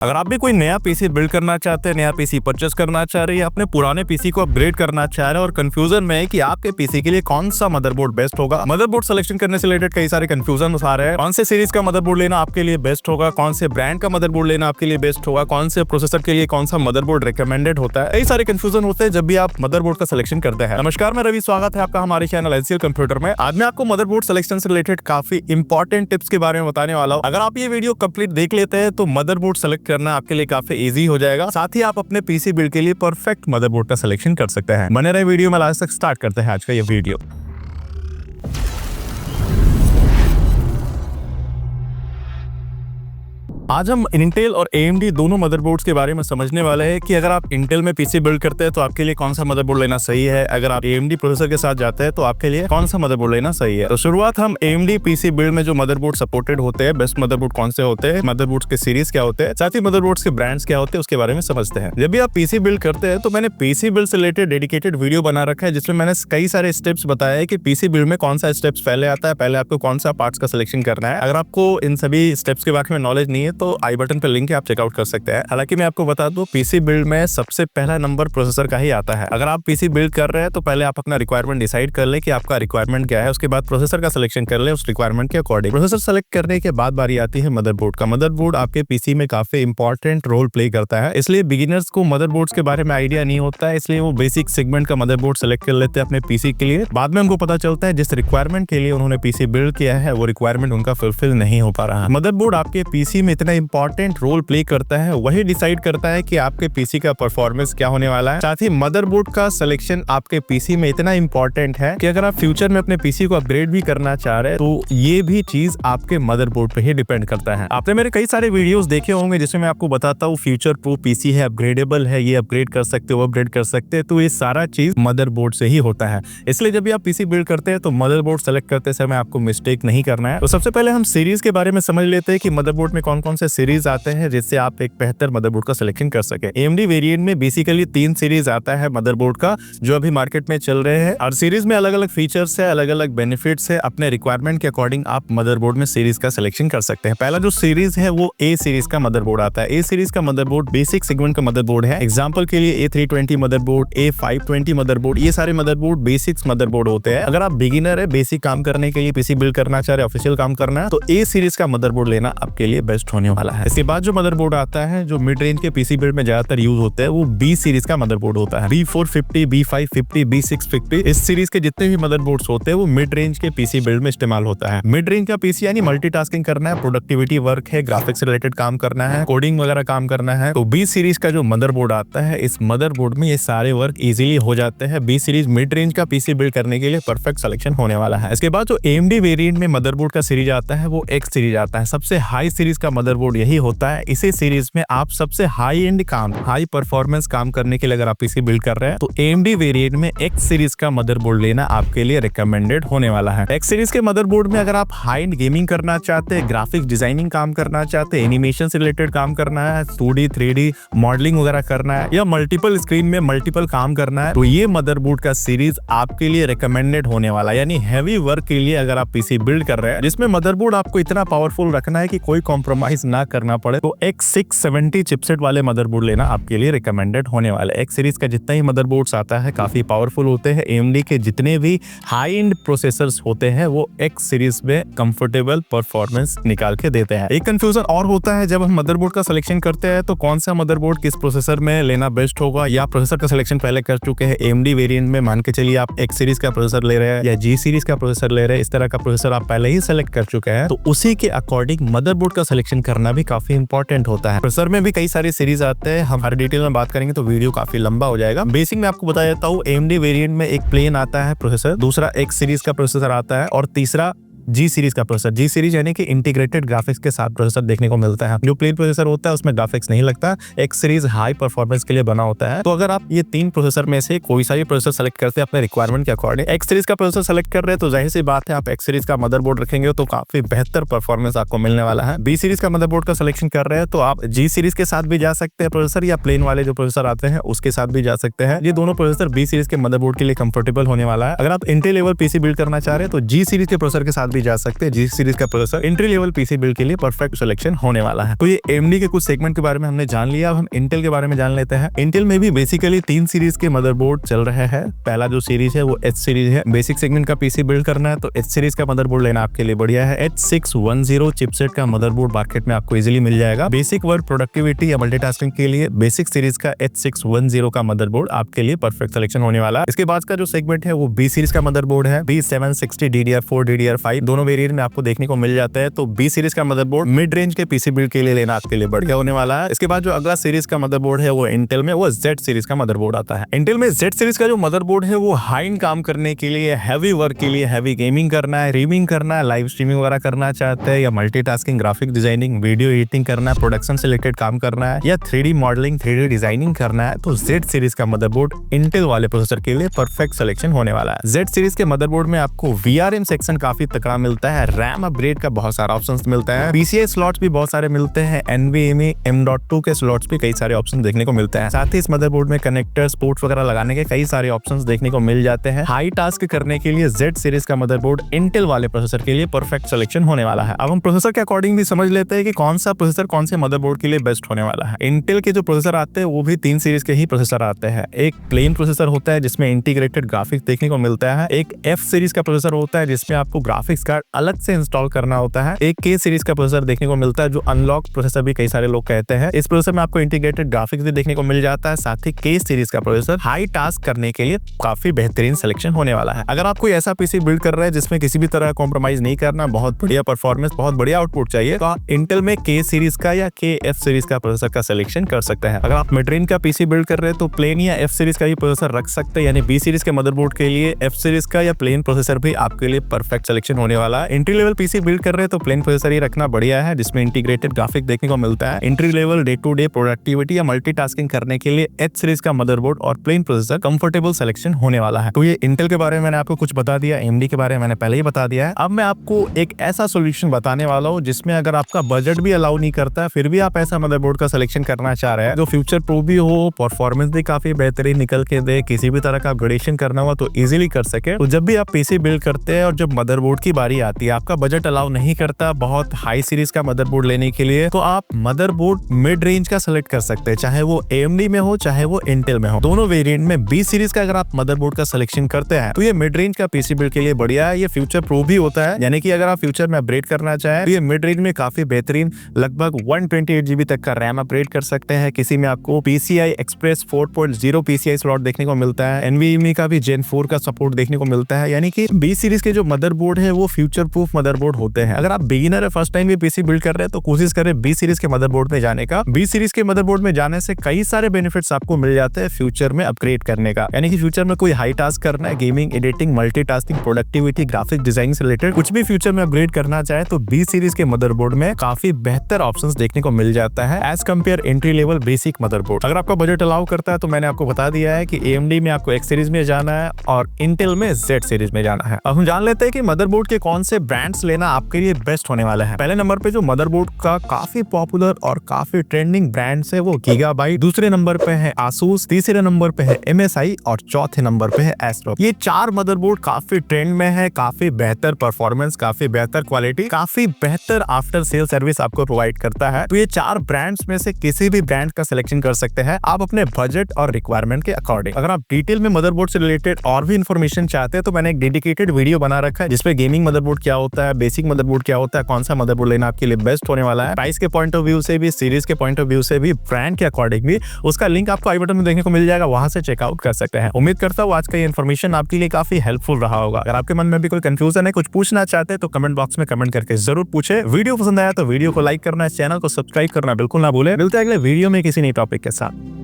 अगर आप भी कोई नया पीसी बिल्ड करना चाहते हैं, नया पीसी परचेस करना चाह रहे हैं या अपने पुराने पीसी को अपग्रेड करना चाह रहे हैं और कंफ्यूजन में है कि आपके पीसी के लिए कौन सा मदरबोर्ड बेस्ट होगा, मदरबोर्ड सिलेक्शन करने से रिलेटेड कई सारे कंफ्यूजन आ रहे हैं। कौन से सीरीज का मदरबोर्ड लेना आपके लिए बेस्ट होगा, कौन से ब्रांड का मदरबोर्ड लेना आपके लिए बेस्ट होगा, कौन से प्रोसेसर के लिए कौन सा मदरबोर्ड रिकमेंडेड होता है, कई सारे कंफ्यूजन होते हैं जब भी आप मदरबोर्ड का सिलेक्शन करते हैं। नमस्कार, मैं रवि, स्वागत है आपका हमारे चैनल एनसीएल कंप्यूटर में। आज मैं आपको मदरबोर्ड सिलेक्शन से रिलेटेड काफी इंपॉर्टेंट टिप्स के बारे में बताने वाला हूं। अगर आप ये वीडियो कंप्लीट देख लेते हैं तो मदरबोर्ड सेलेक्ट करना आपके लिए काफी इजी हो जाएगा। साथ ही आप अपने पीसी बिल्ड के लिए परफेक्ट मदरबोर्ड का सिलेक्शन कर सकते हैं। बने रहे वीडियो में, लास्ट तक स्टार्ट करते हैं आज का ये वीडियो। आज हम इंटेल और AMD दोनों मदरबोर्ड्स के बारे में समझने वाले हैं कि अगर आप इंटेल में पीसी बिल्ड करते हैं तो आपके लिए कौन सा मदरबोर्ड लेना सही है, अगर आप AMD प्रोसेसर के साथ जाते हैं तो आपके लिए कौन सा मदरबोर्ड लेना सही है। तो शुरुआत हम AMD पीसी बिल्ड में जो मदरबोर्ड सपोर्टेड होते हैं, बेस्ट मदरबोर्ड कौन से होते हैं, मदरबोर्ड्स के सीरीज क्या होते हैं, साथ ही मदरबोर्ड्स के ब्रांड्स क्या होते हैं उसके बारे में समझते हैं। जब भी आप पीसी बिल्ड करते हैं तो मैंने पीसी बिल्ड से रिलेटेड डेडिकेटेड वीडियो बना रखा है जिसमें मैंने कई सारे स्टेप्स बताया है कि पीसी बिल्ड में कौन सा स्टेप्स पहले आता है, पहले आपको कौन सा पार्ट्स का सिलेक्शन करना है। अगर आपको इन सभी स्टेप्स के बारे में नॉलेज नहीं है तो आई बटन पर लिंक है, आप चेकआउट कर सकते हैं। हालांकि मैं आपको बता दूं, पीसी बिल्ड में सबसे पहला नंबर प्रोसेसर का ही आता है। अगर आप पीसी बिल्ड कर रहे हैं तो पहले आप अपना रिक्वायरमेंट डिसाइड कर ले कि आपका रिक्वायरमेंट क्या है, उसके बाद प्रोसेसर का सिलेक्शन कर ले उस रिक्वायरमेंट के अकॉर्डिंग। प्रोसेसर सेलेक्ट करने के बाद बारी आती है मदरबोर्ड का। मदरबोर्ड आपके पीसी में काफी इंपॉर्टेंट रोल प्ले करता है, इसलिए बिगिनर्स को मदरबोर्ड्स के बारे में आइडिया नहीं होता है, इसलिए वो बेसिक सेगमेंट का मदरबोर्ड सेलेक्ट कर लेते हैं अपने पीसी के लिए। बाद में उनको पता चलता है जिस रिक्वायरमेंट के लिए उन्होंने पीसी बिल्ड किया है वो रिक्वायरमेंट उनका फुलफिल नहीं हो पा रहा है। मदरबोर्ड आपके पीसी में इतना इंपॉर्टेंट रोल प्ले करता है, वही डिसाइड करता है कि आपके पीसी का परफॉर्मेंस क्या होने वाला है। साथ ही मदरबोर्ड का सिलेक्शन आपके पीसी में इतना इंपॉर्टेंट है कि अगर आप फ्यूचर में अपने पीसी को अपग्रेड भी करना चाह रहे हैं तो ये भी चीज आपके मदरबोर्ड पे ही डिपेंड करता है। आपने मेरे कई सारे वीडियोस देखे होंगे जिसमें मैं आपको बताता हूँ फ्यूचर प्रूफ पीसी है, अपग्रेडेबल है, ये अपग्रेड कर सकते हो, अपग्रेड कर सकते हैं, तो ये सारा चीज मदरबोर्ड से ही होता है। इसलिए जब भी आप पीसी बिल्ड करते हैं तो मदरबोर्ड सेलेक्ट करते समय आपको मिस्टेक नहीं करना है। तो सबसे पहले हम सीरीज के बारे में समझ लेते हैं कि मदरबोर्ड में कौन कौन से सीरीज आते हैं जिससे आप एक बेहतर मदरबोर्ड का सिलेक्शन कर सके। AMD वेरिएंट में बेसिकली 3 सीरीज आता है मदरबोर्ड का जो अभी मार्केट में चल रहे हैं। और सीरीज में अलग अलग फीचर्स है, अलग अलग बेनिफिट्स है। अपने रिक्वायरमेंट के अकॉर्डिंग आप मदरबोर्ड में सीरीज का सिलेक्शन कर सकते हैं। पहला जो सीरीज है वो A सीरीज का मदरबोर्ड आता है। A सीरीज का मदरबोर्ड बेसिक सेगमेंट का मदरबोर्ड है। एग्जांपल के लिए A320 मदरबोर्ड, A520 मदरबोर्ड, ये सारे मदरबोर्ड बेसिक्स मदरबोर्ड होते हैं। अगर आप बिगिनर है, बेसिक काम करने के लिए पीसी बिल्ड करना चाह रहे, ऑफिशियल काम करना है तो A सीरीज का मदरबोर्ड लेना आपके लिए बेस्ट होने वाला है। इसके बाद जो मदरबोर्ड आता है जो मिड रेंज के पीसी बिल्ड में ज्यादातर यूज होता है वो B सीरीज का मदरबोर्ड होता है। B450, B550, B650, इस सीरीज के जितने भी मदरबोर्ड्स होते हैं वो मिड रेंज के पीसी बिल्ड में इस्तेमाल होता है। मिड रेंज का पीसी यानी मल्टीटास्किंग करना है, प्रोडक्टिविटी वर्क है, ग्राफिक्स रिलेटेड काम करना है, कोडिंग वगैरह काम करना है, तो B सीरीज का जो मदरबोर्ड आता है इस मदरबोर्ड में ये सारे वर्क इजीली हो जाते हैं। B सीरीज मिड रेंज का पीसी बिल्ड करने के लिए परफेक्ट सिलेक्शन होने वाला है। इसके बाद जो AMD वेरिएंट में मदरबोर्ड का सीरीज आता है वो X सीरीज आता है। सबसे हाई सीरीज का मदरबोर्ड यही होता है। इसी सीरीज में आप सबसे हाई एंड काम, हाई परफॉर्मेंस काम करने के लिए अगर आप पीसी बिल्ड कर रहे हैं तो AMD वेरिएंट में X सीरीज का मदरबोर्ड लेना आपके लिए रिकमेंडेड होने वाला है। X सीरीज के मदरबोर्ड में अगर आप हाई एंड गेमिंग करना चाहते हैं, ग्राफिक्स डिजाइनिंग काम करना चाहते हैं, एनिमेशन से रिलेटेड काम करना है, 2D 3D मॉडलिंग वगैरह करना है या मल्टीपल स्क्रीन में मल्टीपल काम करना है तो ये मदरबोर्ड का सीरीज आपके लिए रिकमेंडेड होने वाला है। यानी हैवी वर्क के लिए अगर आप पीसी बिल्ड कर रहे हैं जिसमें मदरबोर्ड आपको इतना पावरफुल रखना है कि कोई कॉम्प्रोमाइज ना करना पड़े तो X670 चिपसेट वाले मदरबोर्ड लेना आपके लिए रिकमेंडेड होने वाला है। X सीरीज का जितना ही मदरबोर्ड्स आता है काफी पावरफुल होते हैं। AMD के जितने भी हाई एंड प्रोसेसर्स होते हैं वो X सीरीज में कंफर्टेबल परफॉर्मेंस निकाल के देते हैं। एक कंफ्यूजन और होता है जब हम मदरबोर्ड का सिलेक्शन करते हैं तो कौन सा मदरबोर्ड किस प्रोसेसर में लेना बेस्ट होगा, या प्रोसेसर का सिलेक्शन पहले कर चुके हैं AMD वेरिएंट में, मान के चलिए आप X सीरीज का प्रोसेसर ले रहे हैं या G सीरीज का प्रोसेसर ले रहे हैं, इस तरह का प्रोसेसर आप पहले ही सेलेक्ट कर चुके हैं तो उसी के अकॉर्डिंग मदरबोर्ड का सिलेक्शन करना भी काफी इंपॉर्टेंट होता है। प्रोसेसर में भी कई सारी सीरीज आते हैं, हम हर डिटेल में बात करेंगे तो वीडियो काफी लंबा हो जाएगा। बेसिक में आपको बता देता हूँ, AMD वेरिएंट में एक प्लेन आता है प्रोसेसर, दूसरा X सीरीज का प्रोसेसर आता है और तीसरा G सीरीज का प्रोसेसर। G सीरीज यानी कि इंटीग्रेटेड ग्राफिक्स के साथ प्रोसेसर देखने को मिलता है। जो प्लेन प्रोसेसर होता है उसमें ग्राफिक्स नहीं लगता। X सीरीज हाई परफॉर्मेंस के लिए बना होता है। तो अगर आप ये 3 प्रोसेसर में से कोई सा भी प्रोसेसर सेलेक्ट करते हैं अपने रिक्वायरमेंट के अकॉर्डिंग, X सीरीज का प्रोसेसर सेलेक्ट कर रहे हैं तो जाहिर सी बात है आप X सीरीज का मदरबोर्ड रखेंगे तो काफी बेहतर परफॉर्मेंस आपको मिलने वाला है। B सीरीज का मदरबोर्ड का सिलेक्शन कर रहे हैं तो आप G सीरीज के साथ भी जा सकते हैं प्रोसेसर, या प्लेन वाले जो प्रोसेसर आते हैं उसके साथ भी जा सकते हैं। ये दोनों प्रोसेसर B सीरीज के मदरबोर्ड के लिए कंफर्टेबल होने वाला है। अगर आप इंटेल लेवल पीसी बिल्ड करना चाह रहे हैं तो G सीरीज के प्रोसेसर के साथ भी भी जा सकते हैं। जी सीरीज का processor entry level PC build के लिए परफेक्ट सिलेक्शन होने वाला है। तो ये AMD के कुछ सेगमेंट के बारे में हमने जान लिया। अब हम इंटेल के बारे में जान लेते हैं। इंटेल में भी बेसिकली 3 सीरीज के मदरबोर्ड चल रहे हैं। पहला जो सीरीज है वो H सीरीज है। बेसिक सेगमेंट का पीसी बिल्ड करना है तो H सीरीज का मदरबोर्ड लेना आपके लिए बढ़िया है। H610 चिपसेट का मदरबोर्ड मार्केट में आपको इजीली मिल जाएगा। बेसिक वर्क प्रोडक्टिविटी या मल्टीटास्किंग के लिए बेसिक सीरीज का H610 का मदरबोर्ड आपके लिए परफेक्ट सिलेक्शन होने वाला है। इसके बाद का जो सेगमेंट है वो B सीरीज का मदरबोर्ड है। B760 DDR4 DDR5 दोनों वेरिएंट में आपको देखने को मिल जाता है। तो B सीरीज का मदरबोर्ड मिड रेंज के पीसी बिल्ड के लिए लेना आपके लिए बढ़िया होने वाला है। इसके बाद जो अगला सीरीज का मदरबोर्ड है वो इंटेल में वो Z सीरीज का मदरबोर्ड आता है। इंटेल में Z सीरीज का जो मदरबोर्ड है वो हाई एंड काम करने के लिए, हैवी वर्क के लिए, हैवी गेमिंग करना है, रीमिंग करना है, लाइव स्ट्रीमिंग वगैरह करना चाहते हैं, या multitasking, graphic designing, video editing करना है, प्रोडक्शन से रिलेटेड काम करना है, या 3D मॉडलिंग, 3D डिजाइनिंग करना है, तो Z सीरीज का मदरबोर्ड इंटेल वाले प्रोसेसर के लिए परफेक्ट सिलेक्शन होने वाला है। Z सीरीज के मदरबोर्ड में आपको VRM सेक्शन काफी तगड़ा मिलता है, रैम अपग्रेड का बहुत सारा ऑप्शंस मिलता है, PCI स्लॉट्स भी बहुत सारे मिलते हैं, NVMe M.2 के स्लॉट्स भी कई सारे ऑप्शन देखने को मिलते हैं। साथ ही इस मदरबोर्ड में कनेक्टर्स, पोर्ट्स वगैरह लगाने के कई सारे ऑप्शंस देखने को मिल जाते हैं। हाई टास्क करने के लिए Z सीरीज का मदरबोर्ड इंटेल वाले प्रोसेसर के लिए परफेक्ट सिलेक्शन होने वाला है। अब हम प्रोसेसर के अकॉर्डिंग भी समझ लेते हैं कि कौन सा प्रोसेसर कौन से मदरबोर्ड के लिए बेस्ट होने वाला है। इंटेल के जो प्रोसेसर आते हैं वो भी 3 सीरीज के ही प्रोसेसर आते हैं। एक प्लेन प्रोसेसर होता है जिसमें इंटीग्रेटेड ग्राफिक्स देखने को मिलता है। एक F सीरीज का प्रोसेसर होता है जिसमें आपको ग्राफिक्स कार्ड अलग से इंस्टॉल करना होता है। एक K सीरीज का प्रोसेसर देखने को मिलता है जो अनलॉक प्रोसेसर भी कई सारे लोग कहते हैं। इस प्रोसेसर में आपको इंटीग्रेटेड ग्राफिक्स भी देखने को मिल जाता है। साथ ही K सीरीज का प्रोसेसर हाई टास्क करने के लिए काफी बेहतरीन सिलेक्शन होने वाला है। अगर आप कोई ऐसा पीसी बिल्ड कर रहे हैं जिसमें किसी भी तरह कॉम्प्रोमाइज नहीं करना, बहुत बढ़िया परफॉर्मेंस, बहुत बढ़िया आउटपुट चाहिए, तो आप इंटेल में K सीरीज का या KF सीरीज का प्रोसेसर का सिलेक्शन कर सकते हैं। अगर आप मिड रेंज का पीसी बिल्ड कर रहे हैं तो प्लेन या F सीरीज का ही प्रोसेसर रख सकते हैं, यानी B सीरीज के मदरबोर्ड के लिए F सीरीज का या प्लेन प्रोसेसर भी आपके लिए परफेक्ट सिलेक्शन होने वाला है। एंट्री लेवल पीसी बिल्ड कर रहे हैं तो प्लेन प्रोसेसर ही रखना बढ़िया है जिसमें इंटीग्रेटेड ग्राफिक देखने को मिलता है। Entry level day to day productivity या मल्टीटास्किंग करने के लिए H सीरीज का मदरबोर्ड और प्लेन प्रोसेसर कंफर्टेबल सिलेक्शन होने वाला है। तो ये इंटेल के बारे में मैंने आपको कुछ बता दिया, AMD के बारे में मैंने पहले ही बता दिया है। अब मैं आपको एक ऐसा सॉल्यूशन बताने वाला हूँ जिसमें अगर आपका बजट भी अलाउ नहीं करता है फिर भी आप ऐसा मदरबोर्ड का सिलेक्शन करना चाह रहे हैं जो फ्यूचर प्रूफ भी हो, परफॉर्मेंस भी काफी बेहतरीन निकल के दे, किसी भी तरह का अपग्रेडेशन करना हो तो इजीली कर सके। तो जब भी आप पीसी बिल्ड करते हैं और जब मदरबोर्ड की बारी आती है, आपका बजट अलाउ नहीं करता बहुत हाई सीरीज का मदरबोर्ड लेने के लिए, तो आप मदरबोर्ड मिड रेंज का सेलेक्ट कर सकते हैं, चाहे वो AMD में हो चाहे वो इंटेल में हो। दोनों वेरिएंट में B सीरीज का अगर आप मदरबोर्ड का सिलेक्शन करते हैं तो ये मिड रेंज का पीसी बिल्ड के लिए बढ़िया है। ये फ्यूचर प्रूफ भी होता है, यानी कि अगर आप फ्यूचर में अपग्रेड करना चाहें तो ये मिड रेंज में काफी बेहतरीन लगभग 128 GB तक का रैम अपग्रेड कर सकते हैं। किसी में आपको PCI Express 4.0 PCI स्लॉट देखने को मिलता है, NVMe का भी Gen 4 का सपोर्ट देखने को मिलता है, यानी कि B सीरीज के जो मदरबोर्ड है वो फ्यूचर प्रूफ मदरबोर्ड होते हैं। अगर आप बिगिनर है, फर्स्ट टाइम भी पीसी बिल्ड कर रहे हैं तो कोशिश करें B सीरीज के मदरबोर्ड में जाने का। B सीरीज के मदरबोर्ड में जाने से कई सारे बेनिफिट्स आपको मिल जाते हैं फ्यूचर में अपग्रेड करने का, यानी कि फ्यूचर में कोई हाई टास्क करना है, gaming, editing, multitasking, productivity, graphic design से रिलेटेड कुछ भी फ्यूचर में अपग्रेड करना चाहे तो B सीरीज के मदरबोर्ड में काफी बेहतर ऑप्शंस देखने को मिल जाता है as compare entry level basic motherboard. अगर आपका बजट अलाउ करता है तो मैंने आपको बता दिया है कि AMD में आपको X सीरीज में जाना है और इंटेल में Z सीरीज में जाना है। अब हम जान लेते हैं कि मदरबोर्ड के कौन से ब्रांड्स लेना आपके लिए बेस्ट होने वाला है। पहले नंबर पे जो मदरबोर्ड का काफी पॉपुलर और काफी ट्रेंडिंग ब्रांड्स है वो Gigabyte, दूसरे नंबर पे है Asus, तीसरे नंबर पे है MSI और चौथे नंबर पे है Astro। ये 4 मदरबोर्ड काफी ट्रेंड में है, काफी बेहतर परफॉर्मेंस, काफी बेहतर क्वालिटी, काफी बेहतर आफ्टर सेल सर्विस आपको प्रोवाइड करता है। तो ये 4 ब्रांड्स में से किसी भी ब्रांड का सिलेक्शन कर सकते हैं आप अपने बजट और रिक्वायरमेंट के अकॉर्डिंग। अगर आप डिटेल में मदरबोर्ड से रिलेटेड और भी इन्फॉर्मेशन चाहते हैं तो मैंने एक डेडिकेटेड वीडियो बना रखा है जिसपे गेमिंग मदरबोर्ड क्या होता है, बेसिक मदरबोर्ड क्या होता है, कौन सा मदरबोर्ड लेना आपके लिए बेस्ट होने वाला है, प्राइस के पॉइंट ऑफ व्यू से भी, सीरीज के पॉइंट ऑफ व्यू से भी, ब्रांड के अकॉर्डिंग भी। उसका लिंक आपको आई बटन में देखने को मिल जाएगा, वहां से चेकआउट कर सकते हैं। उम्मीद करता हूँ आज का ये इन्फॉर्मेशन आपके लिए काफी हेल्पफुल रहा होगा। अगर आपके मन में भी कोई कंफ्यूजन है, कुछ पूछना चाहते हैं तो कमेंट बॉक्स में कमेंट करके जरूर पूछे। वीडियो पसंद आया तो वीडियो को लाइक करना है, चैनल को सब्सक्राइब करना बिल्कुल ना भूले। मिलते हैं अगले वीडियो में किसी नई टॉपिक के साथ।